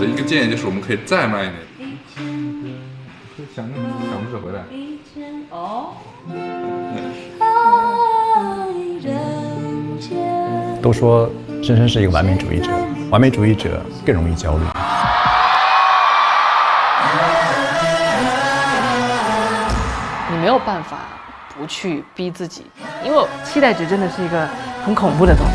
的一个建议就是，我们可以再慢一点。想不着回来。哦。都说深深是一个完美主义者，完美主义者更容易焦虑。你没有办法不去逼自己，因为期待值真的是一个很恐怖的东西。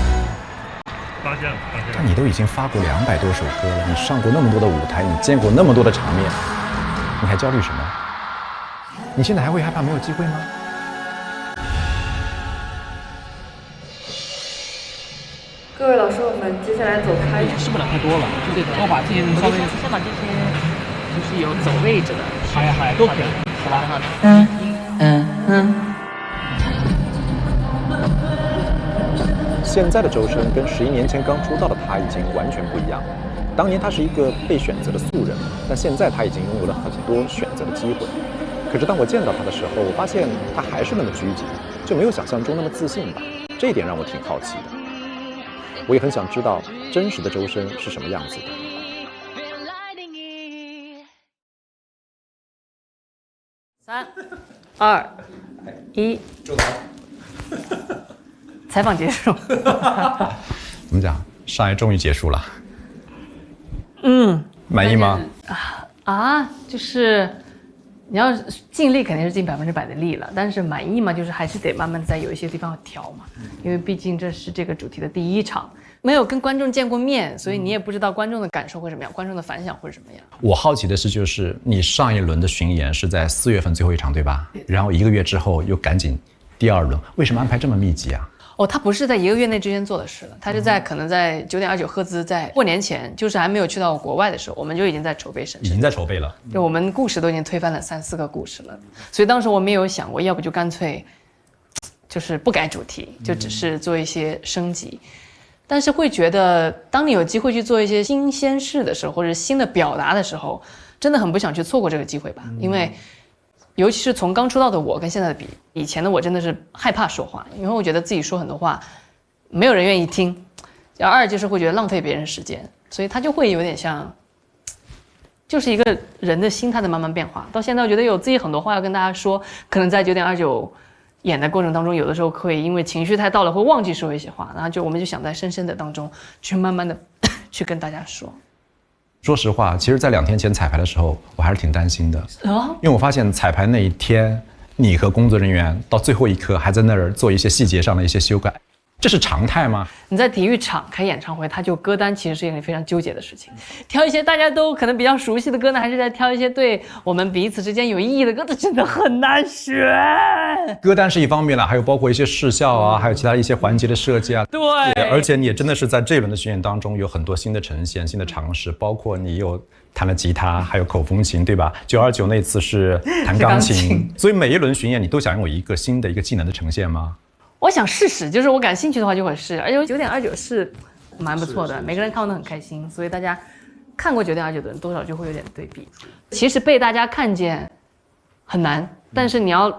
但你都已经发过200多首歌了，你上过那么多的舞台，你见过那么多的场面，你还焦虑什么？你现在还会害怕没有机会吗？各位老师，我们接下来走开，也试不了太多了，就这个，我把这些稍微先把这些就是有走位置的，好呀都可以，好吧？现在的周深跟11年前刚出道的他已经完全不一样了。当年他是一个被选择的素人，但现在他已经拥有了很多选择的机会。可是当我见到他的时候，我发现他还是那么拘谨，就没有想象中那么自信吧。这一点让我挺好奇的。我也很想知道真实的周深是什么样子的。3、2、1，采访结束。怎么讲？上海终于结束了。满意吗？就是你要尽力肯定是尽100%的力了，但是满意嘛，就是还是得慢慢在有一些地方调嘛，因为毕竟这是这个主题的第1场，没有跟观众见过面，所以你也不知道观众的感受会什么样，观众的反响会什么样。我好奇的是，就是你上一轮的巡演是在4月份最后一场，对吧？然后1个月之后又赶紧第2轮，为什么安排这么密集啊？他不是在1个月内之间做的事了，他是可能在9.29赫兹在过年前，就是还没有去到国外的时候，我们就已经在筹备审视，已经在筹备了。就我们故事都已经推翻了3、4个故事了，所以当时我们也有想过，要不就干脆就是不改主题，就只是做一些升级。但是会觉得，当你有机会去做一些新鲜事的时候，或者新的表达的时候，真的很不想去错过这个机会吧，因为。尤其是从刚出道的我跟现在的比，以前的我真的是害怕说话，因为我觉得自己说很多话没有人愿意听，2就是会觉得浪费别人时间，所以他就会有点像，就是一个人的心态在慢慢变化。到现在我觉得有自己很多话要跟大家说，可能在9.29演的过程当中，有的时候会因为情绪太到了会忘记说一些话，然后我们就想在深深的当中去慢慢的去跟大家说。说实话，其实在2天前彩排的时候，我还是挺担心的，因为我发现彩排那一天，你和工作人员到最后一刻还在那儿做一些细节上的一些修改，这是常态吗？你在体育场开演唱会，它就歌单其实是一个非常纠结的事情，挑一些大家都可能比较熟悉的歌呢，还是在挑一些对我们彼此之间有意义的歌，这真的很难选。歌单是一方面了，还有包括一些视效啊，还有其他一些环节的设计啊。对，而且你也真的是在这一轮的巡演当中有很多新的呈现、新的尝试，包括你有弹了吉他，还有口风琴，对吧？929那次是弹钢琴，所以每一轮巡演你都想拥有一个新的一个技能的呈现吗？我想试试，就是我感兴趣的话就会试，而且9.29是蛮不错的，每个人看完都很开心，所以大家看过9.29的人多少就会有点对比。其实被大家看见很难，但是你要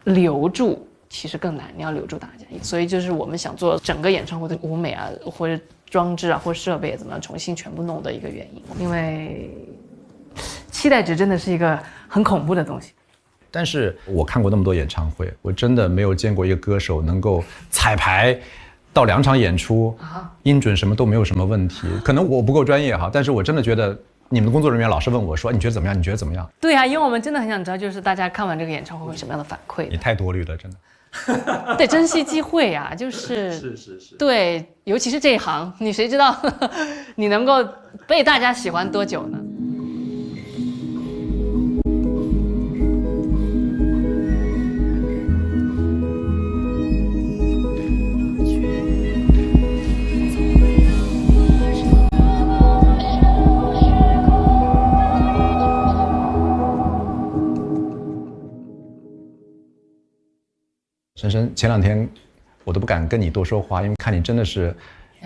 留住其实更难，你要留住大家。所以就是我们想做整个演唱会的舞美啊，或者装置啊，或者设备怎么样重新全部弄的一个原因，因为期待值真的是一个很恐怖的东西。但是我看过那么多演唱会，我真的没有见过一个歌手能够彩排到2场演出，音准什么都没有什么问题。可能我不够专业哈，但是我真的觉得你们的工作人员老是问我说你觉得怎么样？你觉得怎么样？对啊，因为我们真的很想知道，就是大家看完这个演唱会会什么样的反馈。你太多虑了，真的。得珍惜机会啊，是对，尤其是这一行，你谁知道你能够被大家喜欢多久呢？深深，前2天我都不敢跟你多说话，因为看你真的是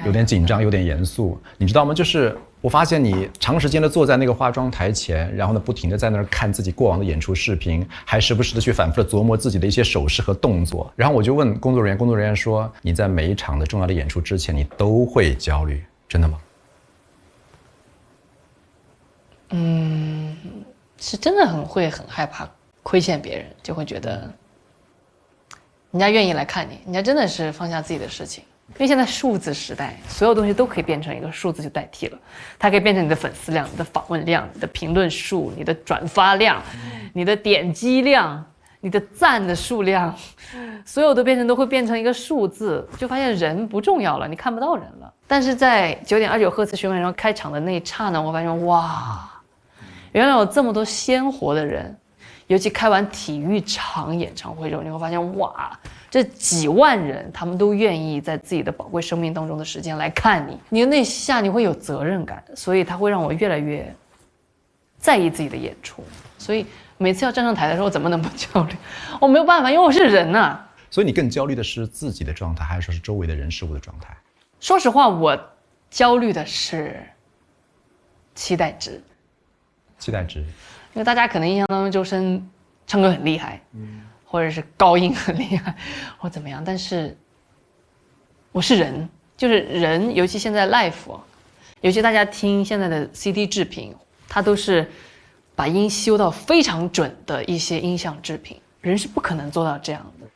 有点紧张，有点严肃，你知道吗？就是我发现你长时间的坐在那个化妆台前，然后呢不停的在那儿看自己过往的演出视频，还时不时的去反复的琢磨自己的一些手势和动作。然后我就问工作人员，工作人员说你在每一场的重要的演出之前，你都会焦虑，真的吗？是真的很害怕亏欠别人，就会觉得人家愿意来看你，人家真的是放下自己的事情。因为现在数字时代，所有东西都可以变成一个数字就代替了，它可以变成你的粉丝量、你的访问量、你的评论数、你的转发量、你的点击量、你的赞的数量，所有都会变成一个数字，就发现人不重要了，你看不到人了。但是在9.29赫兹循环然后开场的那一刹那，我发现哇，原来有这么多鲜活的人，尤其开完体育场演唱会之后，你会发现哇，这几万人他们都愿意在自己的宝贵生命当中的时间来看你，你的那下你会有责任感，所以它会让我越来越在意自己的演出。所以每次要站上台的时候，我怎么能不焦虑？我没有办法，因为我是人啊。所以你更焦虑的是自己的状态，还是说是周围的人事物的状态？说实话，我焦虑的是期待值。期待值，因为大家可能印象当中周深唱歌很厉害，或者是高音很厉害，或怎么样，但是我是人，就是人，尤其现在 live， 尤其大家听现在的 CD 制品，它都是把音修到非常准的一些音像制品，人是不可能做到这样的。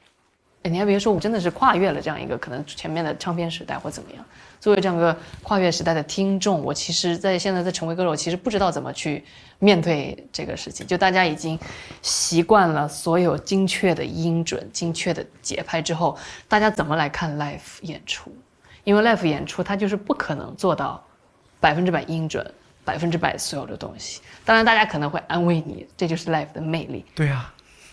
你还别说，我真的是跨越了这样一个可能前面的唱片时代或怎么样。作为这样一个跨越时代的听众，我其实现在在成为歌手，其实不知道怎么去面对这个事情。就大家已经习惯了所有精确的音准、精确的节拍之后，大家怎么来看 live 演出？因为 live 演出它就是不可能做到100%音准、100%所有的东西。当然，大家可能会安慰你，这就是 live 的魅力。对啊。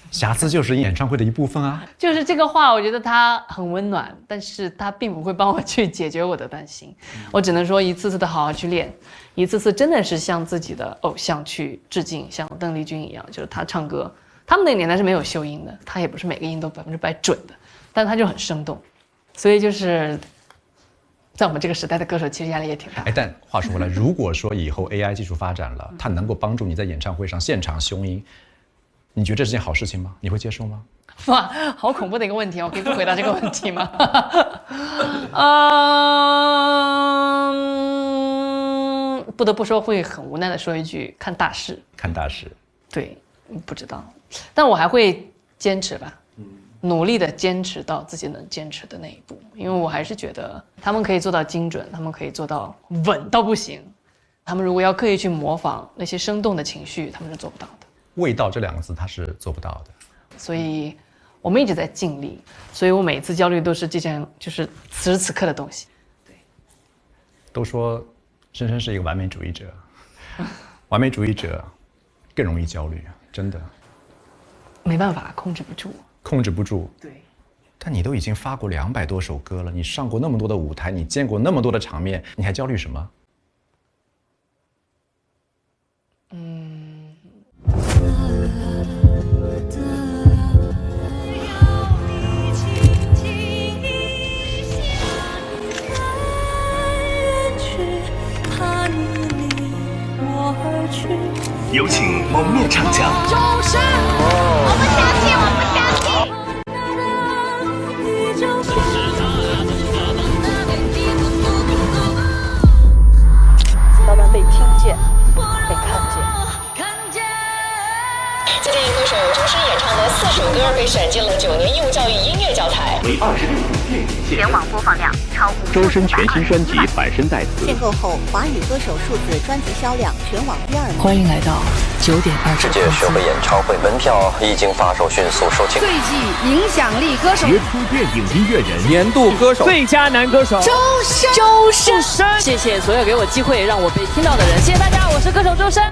瑕疵就是演唱会的一部分啊。就是这个话，我觉得它很温暖，但是它并不会帮我去解决我的担心。我只能说一次次的好好去练，一次次真的是向自己的偶像去致敬，像邓丽君一样，就是她唱歌，他们那个年代是没有修音的，她也不是每个音都100%准的，但她就很生动。所以就是在我们这个时代的歌手，其实压力也挺大。但话说回来，如果说以后 AI 技术发展了，它能够帮助你在演唱会上现场修音。你觉得这是件好事情吗？你会接受吗？哇，好恐怖的一个问题，我可以不回答这个问题吗？不得不说，会很无奈的说一句：看大势。看大势。对，不知道，但我还会坚持吧，努力的坚持到自己能坚持的那一步，因为我还是觉得他们可以做到精准，他们可以做到稳到不行，他们如果要刻意去模仿那些生动的情绪，他们是做不到的。味道这2个字他是做不到的，所以我们一直在尽力，所以我每次焦虑都是这件就是此时此刻的东西。对，都说深深是一个完美主义者，完美主义者更容易焦虑，真的没办法，控制不住。控制不住。对，但你都已经发过200多首歌了，你上过那么多的舞台，你见过那么多的场面，你还焦虑什么？有请蒙面唱将周深。我不相信，我不相信。慢慢被听见，被看见。最近歌手周深演唱的4首歌被选进了9年义务教育音乐教材，为26部电影献全网播放量超500周深全新专辑《反身代词》建构后，华语歌手数字专辑销量全网第2名。欢迎来到9.29。世界巡回演唱会门票一经发售，迅速售罄。最具影响力歌手、杰出电影音乐人、年度歌手、最佳男歌手周深。谢谢所有给我机会让我被听到的人，谢谢大家，我是歌手周深。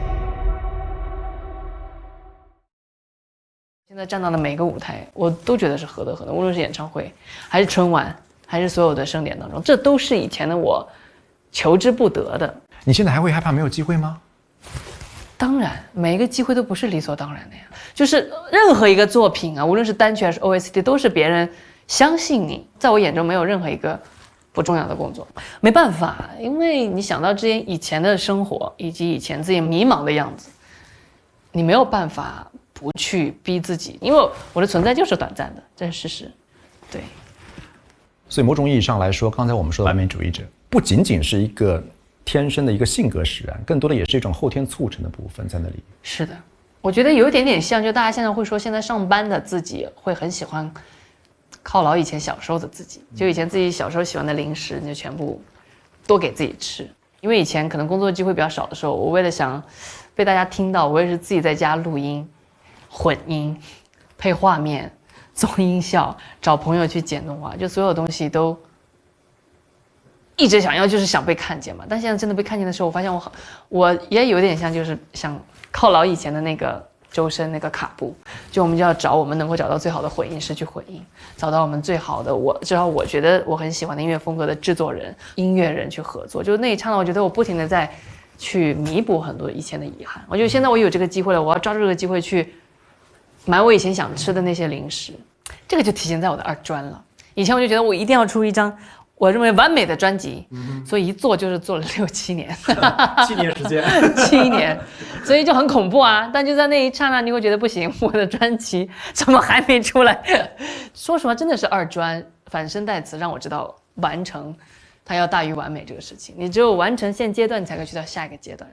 现在站到的每个舞台，我都觉得是何德何能，无论是演唱会，还是春晚，还是所有的盛典当中，这都是以前的我求之不得的。你现在还会害怕没有机会吗？当然，每一个机会都不是理所当然的呀。就是任何一个作品啊，无论是单曲还是 OST， 都是别人相信你。在我眼中，没有任何一个不重要的工作。没办法，因为你想到以前的生活，以及以前自己迷茫的样子，你没有办法不去逼自己，因为我的存在就是短暂的，这是事实。对。所以某种意义上来说，刚才我们说的完美主义者，不仅仅是一个天生的一个性格使然，更多的也是一种后天促成的部分在那里。是的，我觉得有一点点像，就大家现在会说，现在上班的自己会很喜欢犒劳以前小时候的自己，就以前自己小时候喜欢的零食，你就全部多给自己吃。因为以前可能工作机会比较少的时候，我为了想被大家听到，我也是自己在家录音、混音、配画面、做音效，找朋友去剪动画，就所有东西都一直想要，就是想被看见嘛。但现在真的被看见的时候，我发现我也有点像，就是想犒劳以前的那个周深那个卡布，就我们就要找我们能够找到最好的混音师去混音，找到我们最好的至少我觉得我很喜欢的音乐风格的制作人、音乐人去合作。就那一刹那，我觉得我不停的在去弥补很多以前的遗憾。我觉得现在我有这个机会了，我要抓住这个机会去买我以前想吃的那些零食。这个就体现在我的二专了。以前我就觉得我一定要出一张我认为完美的专辑，所以一做就是做了6、7年7年时间7年，所以就很恐怖啊。但就在那一刹那，你会觉得不行，我的专辑怎么还没出来？说实话，真的是二专反身代词让我知道完成它要大于完美这个事情。你只有完成现阶段，你才可以去到下一个阶段。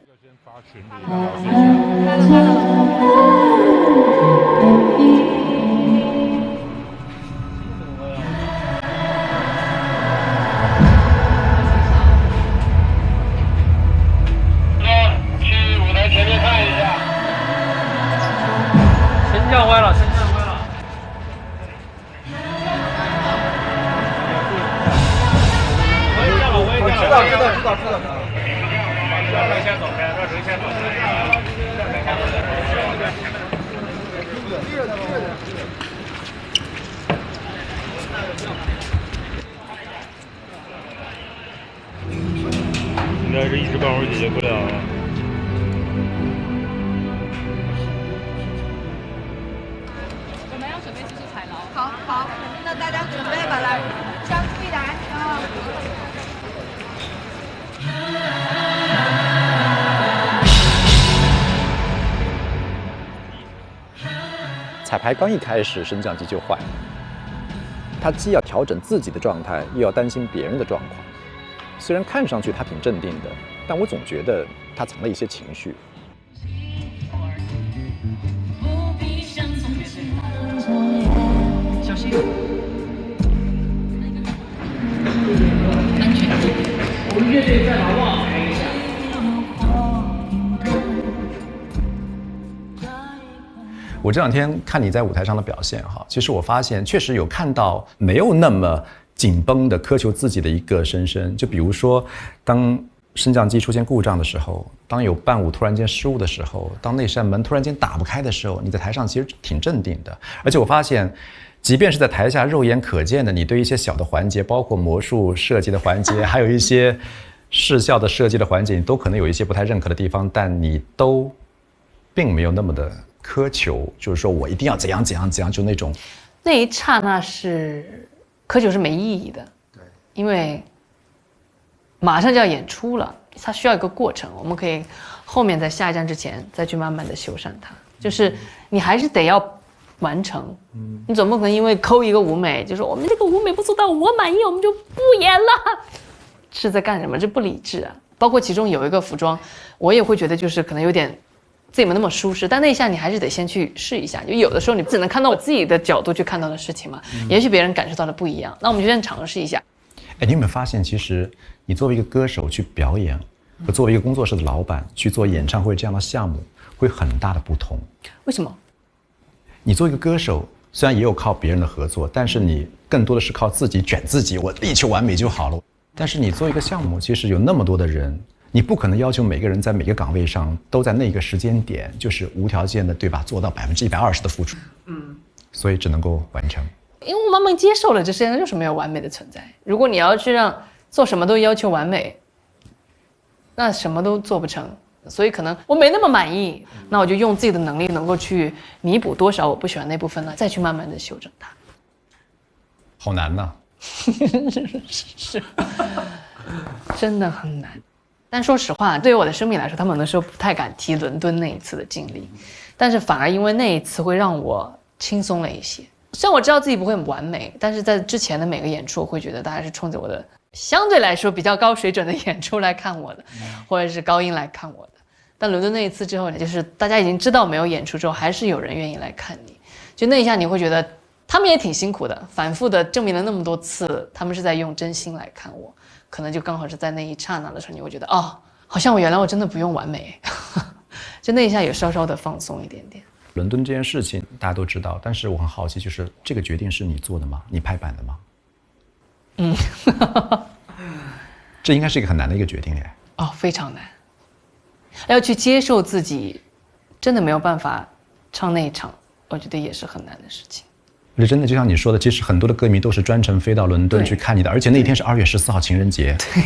应该是一时半会儿解决不了了。我们要准备继续踩牢。好，那大家准备吧，来，相注意点安全啊。彩排刚一开始，升降机就坏了。他既要调整自己的状态，又要担心别人的状况。虽然看上去他挺镇定的，但我总觉得他藏了一些情绪。小心！安全！我们乐队在牢望开一下。我这两天看你在舞台上的表现哈，其实我发现确实有看到没有那么紧绷的苛求自己的一个深深。就比如说，当升降机出现故障的时候，当有伴舞突然间失误的时候，当那扇门突然间打不开的时候，你在台上其实挺镇定的。而且我发现，即便是在台下肉眼可见的，你对一些小的环节，包括魔术设计的环节，还有一些视效的设计的环节，你都可能有一些不太认可的地方，但你都并没有那么的苛求，就是说我一定要怎样怎样怎样，就那种。那一刹那是苛求是没意义的，对，因为马上就要演出了，它需要一个过程，我们可以后面在下一站之前再去慢慢的修缮它。就是你还是得要完成，你总不可能因为抠一个舞美，就说我们这个舞美不做到我满意，我们就不演了，是在干什么？这不理智啊！包括其中有一个服装，我也会觉得就是可能有点自己没那么舒适，但那一下你还是得先去试一下。就有的时候你只能看到我自己的角度去看到的事情嘛，也许别人感受到的不一样，那我们就先尝试一下。哎，你有没有发现，其实你作为一个歌手去表演，和作为一个工作室的老板去做演唱会这样的项目，会很大的不同。为什么？你做一个歌手，虽然也有靠别人的合作，但是你更多的是靠自己卷自己，我力求完美就好了。但是你做一个项目，其实有那么多的人，你不可能要求每个人在每个岗位上都在那个时间点，就是无条件的，对吧？做到120%的付出。所以只能够完成。因为我慢慢接受了这世界上就是没有完美的存在。如果你要去让做什么都要求完美，那什么都做不成。所以可能我没那么满意，那我就用自己的能力能够去弥补多少我不喜欢那部分呢，再去慢慢的修正它。好难呐、是，真的很难。但说实话，对于我的生命来说，他们有的时候不太敢提伦敦那一次的经历，但是反而因为那一次会让我轻松了一些。虽然我知道自己不会很完美，但是在之前的每个演出，我会觉得大家是冲着我的相对来说比较高水准的演出来看我的，或者是高音来看我的。但伦敦那一次之后呢，就是大家已经知道没有演出之后，还是有人愿意来看你，就那一下你会觉得他们也挺辛苦的，反复的证明了那么多次，他们是在用真心来看我，可能就刚好是在那一刹那的时候，你会觉得哦，好像原来我真的不用完美，就那一下有稍稍的放松一点点。伦敦这件事情大家都知道，但是我很好奇，就是这个决定是你做的吗？你拍板的吗？这应该是一个很难的一个决定耶。哦，非常难，要去接受自己真的没有办法唱那一场，我觉得也是很难的事情。这真的就像你说的，其实很多的歌迷都是专程飞到伦敦去看你的，而且那一天是2月14号情人节，对，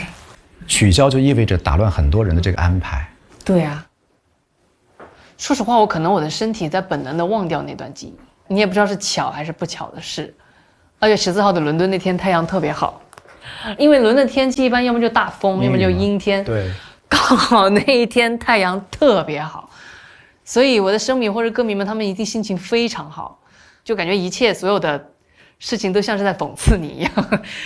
取消就意味着打乱很多人的这个安排。对啊，说实话，我可能我的身体在本能的忘掉那段记忆，你也不知道是巧还是不巧的事。2月14号的伦敦那天太阳特别好，因为伦敦天气一般要么就大风，要么就阴天，对，刚好那一天太阳特别好，所以我的声迷或者歌迷们他们一定心情非常好，就感觉一切所有的事情都像是在讽刺你一样，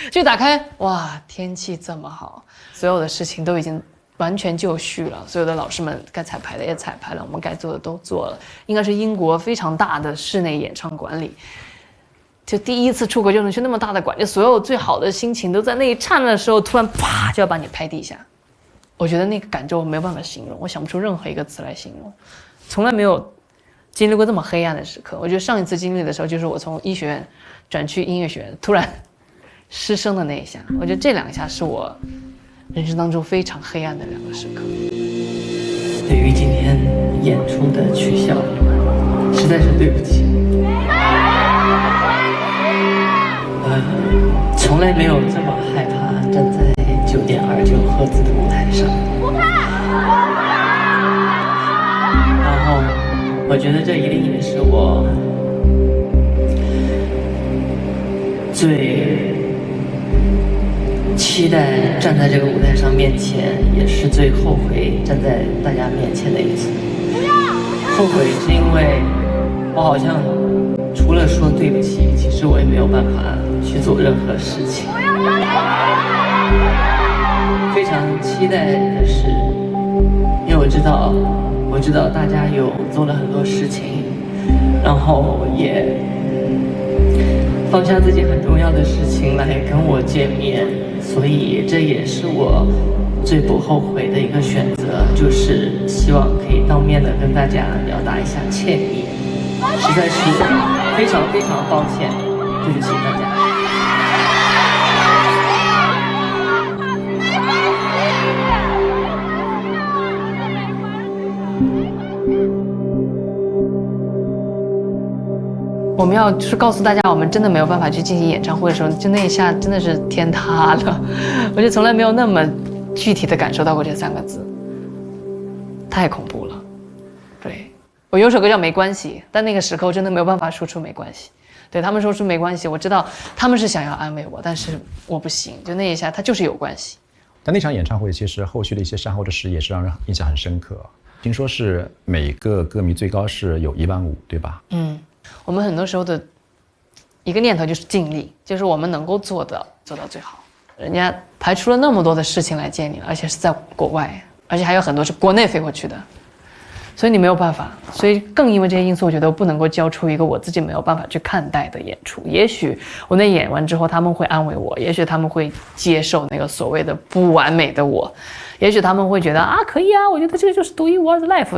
就打开哇，天气这么好，所有的事情都已经完全就绪了，所有的老师们该彩排的也彩排了，我们该做的都做了，应该是英国非常大的室内演唱馆里，就第一次出国就能去那么大的馆，就所有最好的心情都在那一刹那的时候，突然啪就要把你拍地下。我觉得那个感受我没有办法形容，我想不出任何一个词来形容，从来没有经历过这么黑暗的时刻。我觉得上一次经历的时候，就是我从医学院转去音乐学院，突然失声的那一下。我觉得这2下是我人生当中非常黑暗的2个时刻。对于今天演出的取消，实在是对不起。从来没有这么害怕站在9.29赫兹的舞台上。然后，我觉得这一定也是我最期待站在这个舞台上面前，也是最后悔站在大家面前的一次。后悔是因为我好像除了说对不起，其实我也没有办法去做任何事情。非常期待的是，因为我知道大家有做了很多事情，然后也放下自己很重要的事情来跟我见面，所以这也是我最不后悔的一个选择，就是希望可以当面的跟大家表达一下歉意，实在是非常非常抱歉，对不起大家。我们要就是告诉大家，我们真的没有办法去进行演唱会的时候，就那一下真的是天塌了。我就从来没有那么具体的感受到过这3个字，太恐怖了。对，我有首歌叫《没关系》，但那个时刻我真的没有办法说出没关系。对，他们说出没关系，我知道他们是想要安慰我，但是我不行。就那一下，它就是有关系。但那场演唱会其实后续的一些善后的事也是让人印象很深刻。听说是每个歌迷最高是有1.5万，对吧？我们很多时候的一个念头就是尽力，就是我们能够做到最好。人家排除了那么多的事情来见你，而且是在国外，而且还有很多是国内飞过去的，所以你没有办法。所以更因为这些因素，我觉得我不能够交出一个我自己没有办法去看待的演出。也许我那演完之后他们会安慰我，也许他们会接受那个所谓的不完美的我，也许他们会觉得啊可以啊，我觉得这个就是独一无二的 life。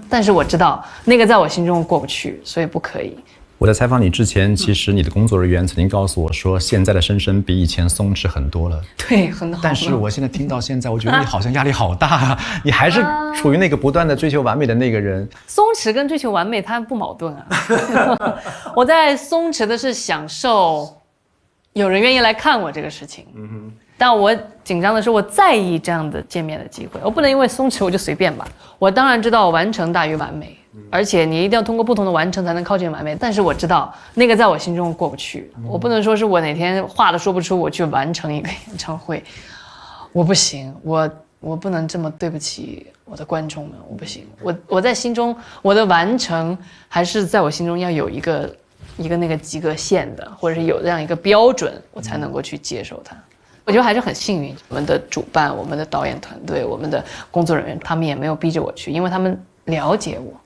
但是我知道那个在我心中过不去，所以不可以。我在采访你之前，其实你的工作人员曾经告诉我说，现在的深深比以前松弛很多了。对，很好。但是我现在听到现在，我觉得你好像压力好大啊！你还是处于那个不断的追求完美的那个人。松弛跟追求完美它不矛盾啊。我在松弛的是享受有人愿意来看我这个事情。但我紧张的是，我在意这样的见面的机会，我不能因为松弛我就随便吧。我当然知道完成大于完美，而且你一定要通过不同的完成才能靠近完美。但是我知道那个在我心中过不去，我不能说是我哪天话都说不出，我去完成一个演唱会，我不行，我不能这么对不起我的观众们，我不行。我在心中我的完成还是在我心中要有一个那个及格线的，或者是有这样一个标准，我才能够去接受它。我觉得还是很幸运，我们的主办、我们的导演团队、我们的工作人员，他们也没有逼着我去，因为他们了解我，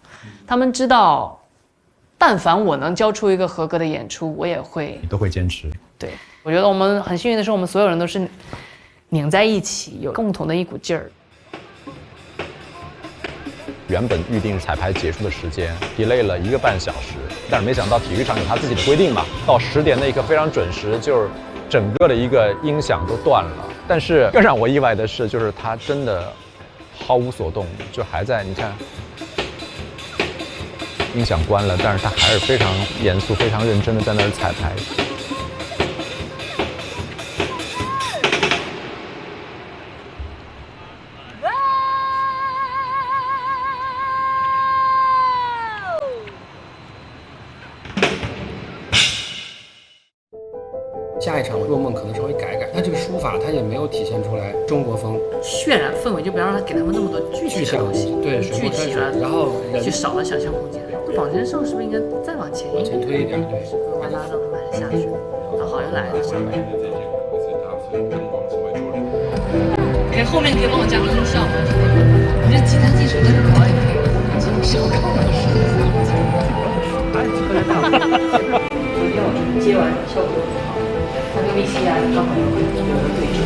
他们知道，但凡我能交出一个合格的演出，我也会，你都会坚持。对，我觉得我们很幸运的是，我们所有人都是拧在一起，有共同的一股劲儿。原本预定彩排结束的时间 delay 了1个半小时，但是没想到体育场有他自己的规定嘛，到10点那一刻非常准时，就是整个的一个音响都断了。但是更让我意外的是，就是他真的毫无所动，就还在，你看音响关了，但是他还是非常严肃、非常认真的在那儿彩排。下一场若梦可能稍微改改，它这个书法它也没有体现出来中国风渲染氛围，就不要让他给他们那么多具体的东西，对，具体了，然后就少了想象空间。往前上是不是应该再往前一点？往前推一点，对，慢慢拉到他们下去。好，又来了，上来。可以后面可以帮我加个音效吗？我这吉他技术真是可以，小看我是。接完效果好，它跟 VCR 刚好有个对冲。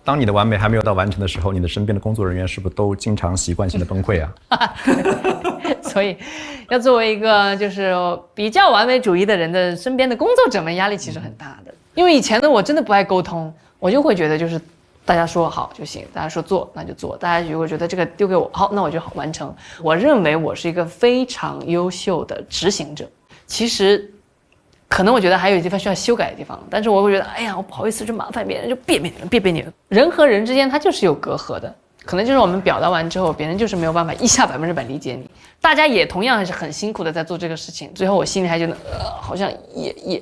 当你的完美还没有到完成的时候，你的身边的工作人员是不是都经常习惯性的崩溃啊？所以，要作为一个就是比较完美主义的人的身边的工作者们，压力其实很大的。因为以前的我真的不爱沟通，我就会觉得就是大家说好就行，大家说做那就做，大家如果觉得这个丢给我好，那我就完成。我认为我是一个非常优秀的执行者。其实。可能我觉得还有地方需要修改的地方，但是我会觉得，哎呀，我不好意思去麻烦别人，就别扭。人和人之间他就是有隔阂的，可能就是我们表达完之后，别人就是没有办法一下100%理解你。大家也同样是很辛苦的在做这个事情，最后我心里还觉得，好像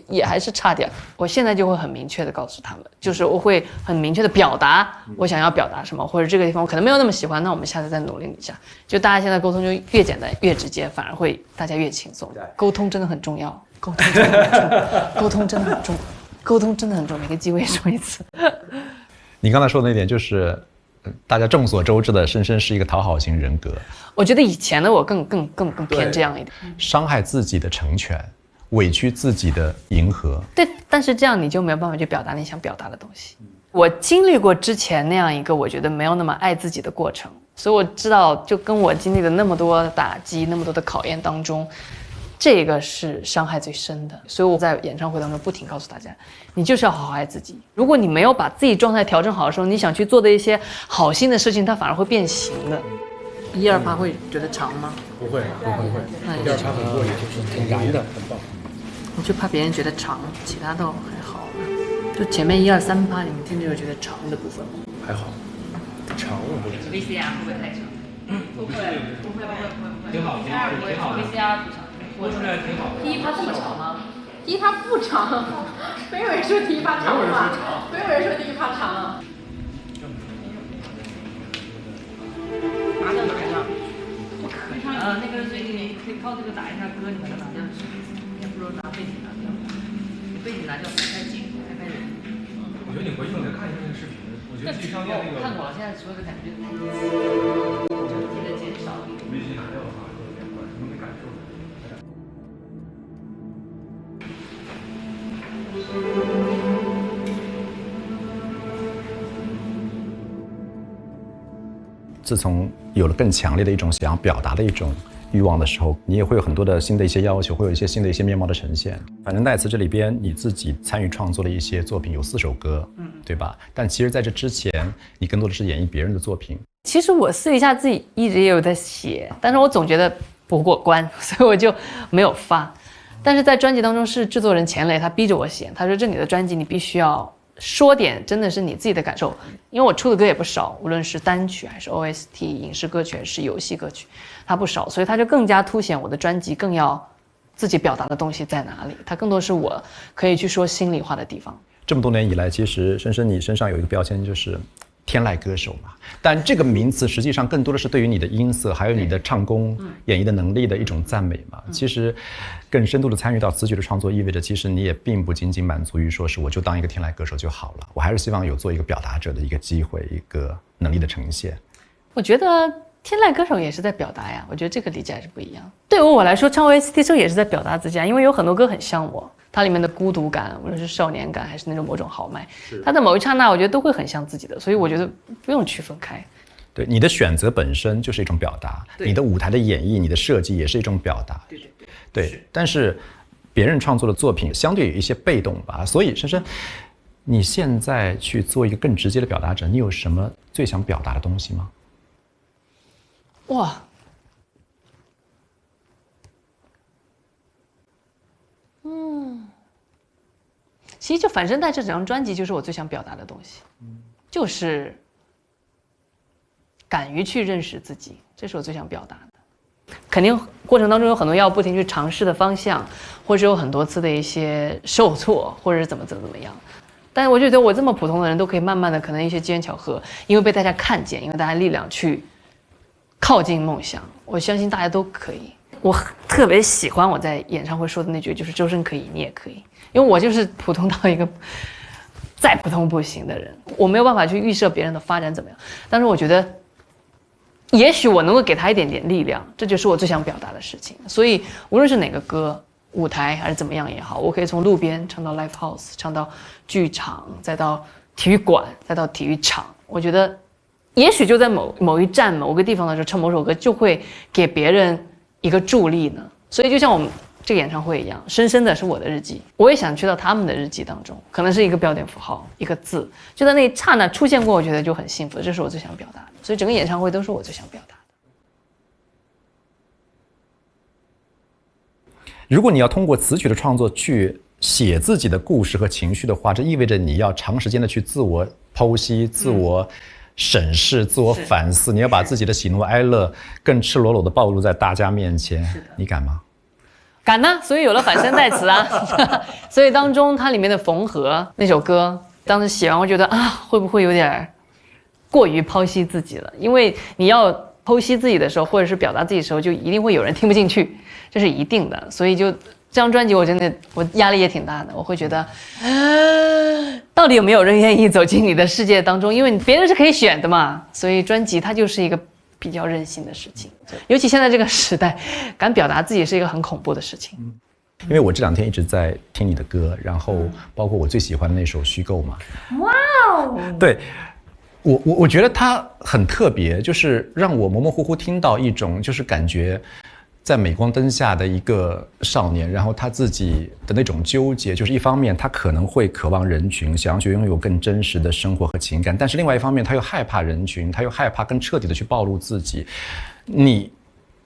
也还是差点。我现在就会很明确的告诉他们，就是我会很明确的表达我想要表达什么，或者这个地方我可能没有那么喜欢，那我们下次再努力一下。就大家现在沟通就越简单越直接，反而会大家越轻松。沟通真的很重要。沟通真的很重，沟通真的很重，沟通真的很重。每个机会说一次。你刚才说的那点就是，大家众所周知的，深深是一个讨好型人格。我觉得以前的我更偏这样一点，伤害自己的成全，委屈自己的迎合。对，但是这样你就没有办法去表达你想表达的东西。我经历过之前那样一个我觉得没有那么爱自己的过程，所以我知道，就跟我经历了那么多打击、那么多的考验当中。这个是伤害最深的，所以我在演唱会当中不停告诉大家，你就是要好好爱自己。如果你没有把自己状态调整好的时候，你想去做的一些好心的事情，它反而会变形的。128会觉得长吗？不会。128很过瘾，就是挺燃的，很棒。我就怕别人觉得长，其他倒还好。就前面1、2、3趴，你们听着有觉得长的部分吗？还好，长我不觉得。VCR 会不会太长？不会，挺好，VCR 不长。播出来挺好的。第一趴这么长吗？第一趴不长，没有人说第一趴长吧？没有人说第一趴长啊。拿掉哪一个？不可能，那个随你可以靠这个打一下歌，你把它拿掉，也不如拿背景拿掉。你背景拿掉才开景，才开人。我觉得你回去再看一下那个视频，我觉得去商店那个。看过了，现在所有的感觉整体的减少。微信拿掉的话，有点怪，什么没感受。自从有了更强烈的一种想要表达的一种欲望的时候，你也会有很多的新的一些要求，会有一些新的一些面貌的呈现。反正代词这里边你自己参与创作的一些作品有4首歌，对吧？但其实在这之前，你更多的是演绎别人的作品。其实我私底下自己一直也有在写，但是我总觉得不过关，所以我就没有发。但是在专辑当中是制作人钱磊，他逼着我写，他说这你的专辑你必须要说点真的是你自己的感受，因为我出的歌也不少，无论是单曲还是 OST 影视歌曲还是游戏歌曲，它不少，所以它就更加凸显我的专辑更要自己表达的东西在哪里，它更多是我可以去说心里话的地方。这么多年以来，其实深深你身上有一个标签就是天籁歌手嘛，但这个名词实际上更多的是对于你的音色还有你的唱功、演绎的能力的一种赞美嘛。其实更深度的参与到词曲的创作，意味着其实你也并不仅仅满足于说是我就当一个天籁歌手就好了，我还是希望有做一个表达者的一个机会，一个能力的呈现。我觉得天籁歌手也是在表达呀，我觉得这个理解还是不一样。对于我来说，唱 OST 时候也是在表达自己啊，因为有很多歌很像我，它里面的孤独感，无论是少年感还是那种某种豪迈，它的某一刹那，我觉得都会很像自己的，所以我觉得不用区分开。对，你的选择本身就是一种表达，你的舞台的演绎、你的设计也是一种表达。对，但是别人创作的作品相对有一些被动吧，所以深深，你现在去做一个更直接的表达者，你有什么最想表达的东西吗？哇，其实就反身带这整张专辑就是我最想表达的东西，就是敢于去认识自己，这是我最想表达的。肯定过程当中有很多要不停去尝试的方向，或者有很多次的一些受挫，或者是怎么样。但是我觉得我这么普通的人都可以慢慢的，可能一些机缘巧合，因为被大家看见，因为大家力量去靠近梦想，我相信大家都可以。我特别喜欢我在演唱会说的那句，就是周深可以，你也可以。因为我就是普通到一个再普通不行的人，我没有办法去预设别人的发展怎么样。但是我觉得，也许我能够给他一点点力量，这就是我最想表达的事情。所以无论是哪个歌，舞台还是怎么样也好，我可以从路边唱到 live house， 唱到剧场，再到体育馆，再到体育场。我觉得，也许就在某一站某个地方的时候唱某首歌，就会给别人一个助力呢。所以就像我们这个演唱会一样，深深的是我的日记，我也想去到他们的日记当中，可能是一个标点符号，一个字，就在那一刹那出现过，我觉得就很幸福，这是我最想表达的。所以整个演唱会都是我最想表达的。如果你要通过词曲的创作去写自己的故事和情绪的话，这意味着你要长时间的去自我剖析、自我审视、自我反思，你要把自己的喜怒哀乐更赤裸裸的暴露在大家面前，你敢吗？敢呢，所以有了反身代词啊。所以当中它里面的缝合那首歌，当时写完我觉得啊，会不会有点过于剖析自己了？因为你要剖析自己的时候，或者是表达自己的时候，就一定会有人听不进去，这是一定的。所以就这张专辑，我压力也挺大的，我会觉得，到底有没有人愿意走进你的世界当中？因为别人是可以选的嘛，所以专辑它就是一个比较任性的事情。尤其现在这个时代，敢表达自己是一个很恐怖的事情。因为我这2天一直在听你的歌，然后包括我最喜欢的那首《虚构》嘛。哇哦！对，我觉得它很特别，就是让我模模糊糊听到一种，就是感觉在镁光灯下的一个少年，然后他自己的那种纠结，就是一方面他可能会渴望人群，想要去拥有更真实的生活和情感，但是另外一方面他又害怕人群，他又害怕更彻底的去暴露自己。你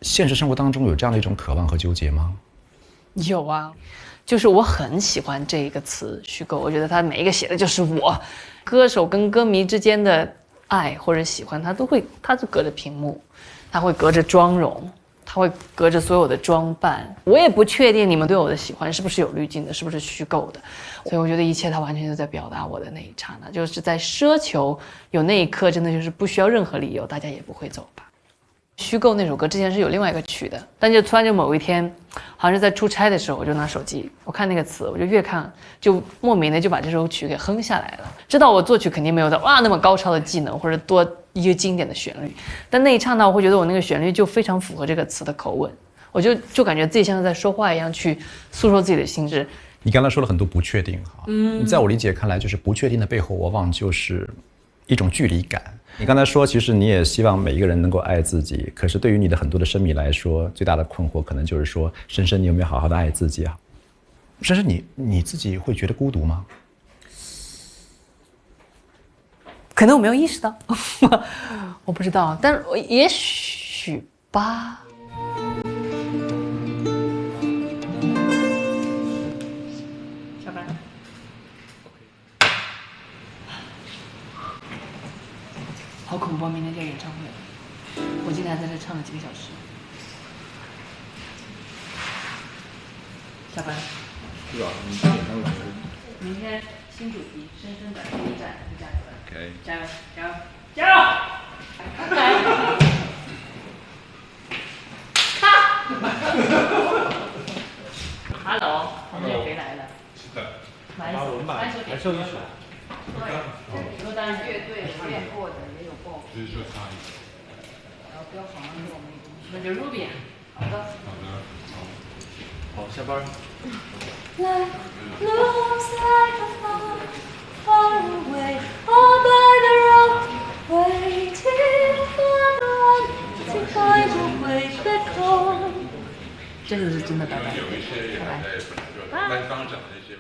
现实生活当中有这样的一种渴望和纠结吗？有啊，就是我很喜欢这一个词虚构，我觉得他每一个写的就是我。歌手跟歌迷之间的爱或者喜欢，他就隔着屏幕，他会隔着妆容，他会隔着所有的装扮。我也不确定你们对我的喜欢是不是有滤镜的，是不是虚构的。所以我觉得一切他完全就在表达我的那一刹那，就是在奢求有那一刻真的就是不需要任何理由，大家也不会走吧。虚构那首歌之前是有另外一个曲的，但就突然就某一天，好像是在出差的时候，我就拿手机，我看那个词，我就越看就莫名的就把这首曲给哼下来了。知道我作曲肯定没有那么高超的技能或者多一个经典的旋律，但那一刹那我会觉得我那个旋律就非常符合这个词的口吻，我就感觉自己像是在说话一样去诉说自己的心智。你刚才说了很多不确定哈，在我理解看来，就是不确定的背后往往就是一种距离感。你刚才说，其实你也希望每一个人能够爱自己，可是对于你的很多的声迷来说，最大的困惑可能就是说，深深你有没有好好的爱自己啊？深深你自己会觉得孤独吗？可能我没有意识到，我不知道，但是也许吧。下班。好恐怖！明天就要演唱会了，我今天还在这唱了几个小时。下班。是吧？你今天晚上老师。明天新主题，深深的第一站一站出来。OK。加油，加油，加油！来。Hello， 黄建肥来了。是的。满手还剩一首。对，说当然乐队练过的也有报。就是说差一点。然后标好像是我们，那就 Ruby。好的。好的。好，下班。Life looks like a far, far away, all by the road, waiting for the one to find a way back home. 这个是真的拜拜。有一些也在本科，南方讲的一些。